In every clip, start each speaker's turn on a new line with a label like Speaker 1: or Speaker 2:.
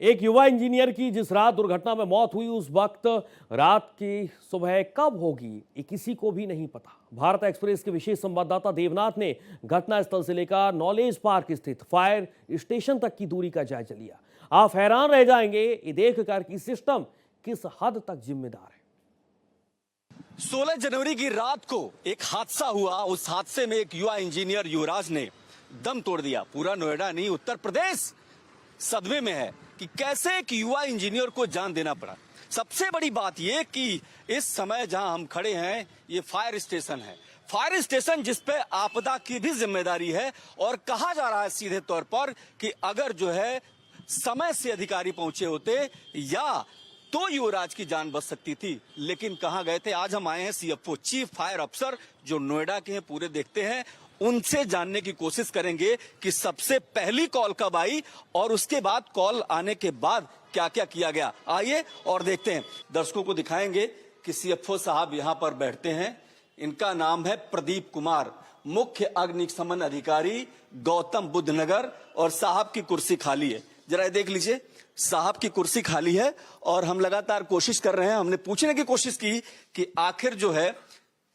Speaker 1: एक युवा इंजीनियर की जिस रात दुर्घटना में मौत हुई उस वक्त रात की सुबह कब होगी ये किसी को भी नहीं पता। भारत एक्सप्रेस के विशेष संवाददाता देवनाथ ने घटनास्थल से लेकर नॉलेज पार्क स्थित फायर स्टेशन तक की दूरी का जायजा लिया। आप हैरान रह जाएंगे ये देखकर कि सिस्टम किस हद तक जिम्मेदार है।
Speaker 2: 16 जनवरी की रात को एक हादसा हुआ। उस हादसे में एक युवा इंजीनियर युवराज ने दम तोड़ दिया। पूरा नोएडा नहीं, उत्तर प्रदेश सदमे में है कि कैसे एक युवा इंजीनियर को जान देना पड़ा। सबसे बड़ी बात यह कि इस समय जहां हम खड़े हैं ये फायर स्टेशन है। फायर स्टेशन जिस पे आपदा की भी जिम्मेदारी है और कहा जा रहा है सीधे तौर पर कि अगर जो है समय से अधिकारी पहुंचे होते या तो युवराज की जान बच सकती थी, लेकिन कहां गए थे। आज हम आए हैं सीएफओ चीफ फायर अफसर जो नोएडा के हैं, पूरे देखते हैं, उनसे जानने की कोशिश करेंगे कि सबसे पहली कॉल कब आई और उसके बाद कॉल आने के बाद क्या क्या किया गया। आइए और देखते हैं। दर्शकों को दिखाएंगे कि सीएफओ साहब यहां पर बैठते हैं। इनका नाम है प्रदीप कुमार, मुख्य अग्निशमन अधिकारी गौतम बुद्ध नगर, और साहब की कुर्सी खाली है। जरा देख लीजिए, साहब की कुर्सी खाली है और हम लगातार कोशिश कर रहे हैं। हमने पूछने की कोशिश की कि आखिर जो है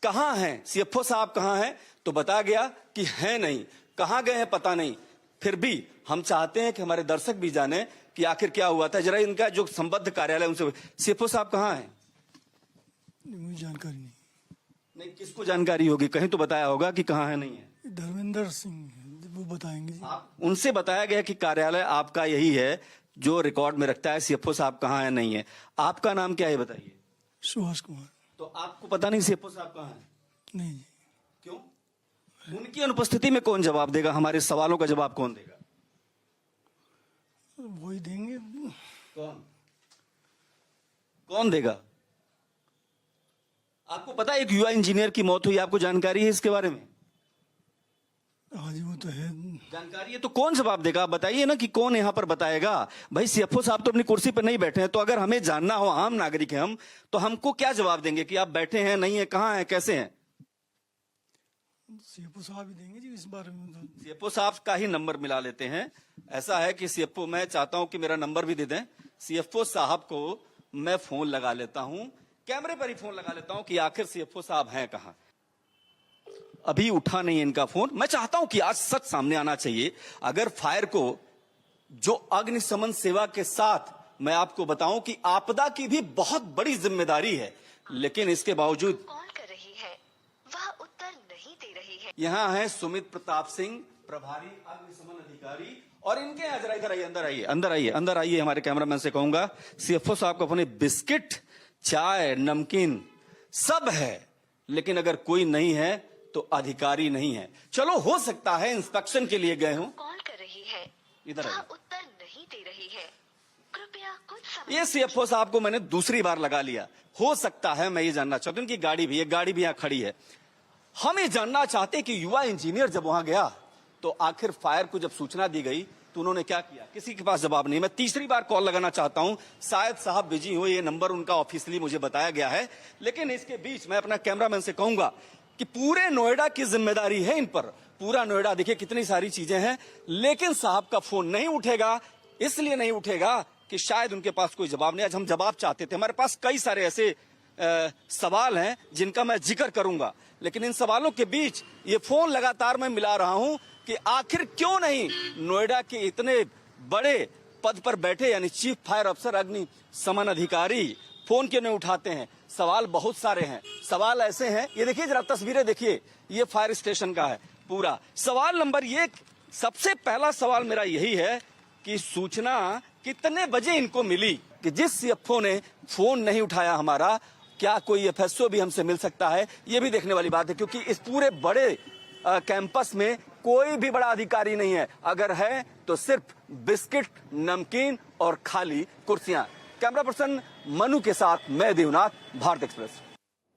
Speaker 2: कहां हैं सीएफओ साहब, कहां हैं, तो बताया गया कि है नहीं, कहां गए हैं पता नहीं। फिर भी हम चाहते हैं कि हमारे दर्शक भी जाने कि आखिर क्या हुआ था। जरा इनका जो संबद्ध कार्यालय उनसे, सीएफओ साहब कहां हैं?
Speaker 3: मुझे जानकारी
Speaker 2: नहीं, किसको जानकारी होगी? कहीं तो बताया होगा कि कहां है, नहीं है।
Speaker 3: धर्मेंद्र सिंह वो बताएंगे जी।
Speaker 2: उनसे बताया गया कि कार्यालय आपका यही है जो रिकॉर्ड में रखता है सीएफओ साहब कहां है, नहीं है। आपका नाम क्या है बताइए?
Speaker 3: सुभाष कुमार।
Speaker 2: तो आपको पता नहीं सीएफओ साहब कहां है?
Speaker 3: नहीं जी।
Speaker 2: क्यों? उनकी अनुपस्थिति में कौन जवाब देगा? हमारे सवालों का जवाब कौन देगा?
Speaker 3: वही देंगे।
Speaker 2: कौन देगा? आपको पता है एक युवा इंजीनियर की मौत हुई, आपको जानकारी है इसके बारे में?
Speaker 3: हाँ जी, वो तो है
Speaker 2: जानकारी है, तो कौन जवाब देगा? बताइए ना कि कौन यहां पर बताएगा। भाई सीएफओ साहब तो अपनी कुर्सी पर नहीं बैठे हैं, तो अगर हमें जानना हो, आम नागरिक हैं हम, तो हमको क्या जवाब देंगे कि आप बैठे हैं, नहीं है, कहां हैं, कैसे हैं?
Speaker 3: सीएफओ साहब ही देंगे जी इस बारे में। तो
Speaker 2: सीएफओ साहब का ही नंबर मिला लेते हैं। ऐसा है कि सीएफओ, मैं चाहता हूं कि मेरा नंबर भी दे दें। सीएफओ साहब को मैं फोन लगा लेता हूं, कैमरे पर ही फोन लगा लेता हूं कि आखिर सीएफओ साहब हैं कहां। अभी उठा नहीं इनका फोन। मैं चाहता हूं कि आज सच सामने आना चाहिए। अगर फायर को जो अग्निशमन सेवा के साथ, मैं आपको बताऊं कि आपदा की भी बहुत बड़ी जिम्मेदारी है, लेकिन इसके बावजूद
Speaker 4: कॉल कर रही है वह उत्तर नहीं दे रही है।
Speaker 2: यहाँ है सुमित प्रताप सिंह, प्रभारी अग्निशमन अधिकारी, और इनके जरा इधर आइए, अंदर आइए, अंदर आइए, अंदर आइए। हमारे कैमरामैन से कहूंगा सीएफओ साहब को अपने बिस्किट, चाय, नमकीन सब है, लेकिन अगर कोई नहीं है तो अधिकारी नहीं है। चलो, हो सकता है इंस्पेक्शन के लिए गए हों।
Speaker 4: कॉल कर रही है,
Speaker 2: इधर
Speaker 4: वह
Speaker 2: आइए।
Speaker 4: उत्तर नहीं दे रही है, कृपया कुछ समय।
Speaker 2: ये सीएफओ साहब को मैंने दूसरी बार लगा लिया। हो सकता है, मैं ये जानना चाहता हूं, उनकी गाड़ी भी, एक गाड़ी भी यहां खड़ी है। हम ये जानना चाहते हैं कि युवा इंजीनियर जब वहां गया तो आखिर फायर को जब सूचना दी गई तो उन्होंने क्या किया? किसी के पास जवाब नहीं। मैं तीसरी बार कॉल लगाना चाहता हूं, शायद साहब बिजी हो, ये नंबर उनका ऑफिशियली मुझे बताया गया है, लेकिन इसके बीच मैं अपना कैमरामैन से कहूंगा कि पूरे नोएडा की जिम्मेदारी है इन पर। पूरा नोएडा, देखिए कितनी सारी चीजें हैं, लेकिन साहब का फोन नहीं उठेगा। इसलिए नहीं उठेगा कि शायद उनके पास कोई जवाब नहीं। आज हम जवाब चाहते थे, हमारे पास कई सारे ऐसे सवाल हैं जिनका मैं जिक्र करूंगा, लेकिन इन सवालों के बीच ये फोन लगातार मैं मिला रहा हूं कि आखिर क्यों नहीं नोएडा के इतने बड़े पद पर बैठे, यानी चीफ फायर अफसर अग्निशमन अधिकारी, फोन क्यों नहीं उठाते हैं। सवाल बहुत सारे हैं। सवाल ऐसे हैं, ये देखिए जरा तस्वीरें देखिए, ये फायर स्टेशन का है पूरा। सवाल नंबर एक, सबसे पहला सवाल मेरा यही है कि सूचना कितने बजे इनको मिली कि जिस सीएफओ ने फोन नहीं उठाया हमारा, क्या कोई एफएसओ भी हमसे मिल सकता है? ये भी देखने वाली बात है, क्योंकि इस पूरे बड़े कैंपस में कोई भी बड़ा अधिकारी नहीं है। अगर है तो सिर्फ बिस्किट, नमकीन और खाली कुर्सियां। कैमरा पर्सन मनु के साथ मैं देवनाथ, भारत एक्सप्रेस।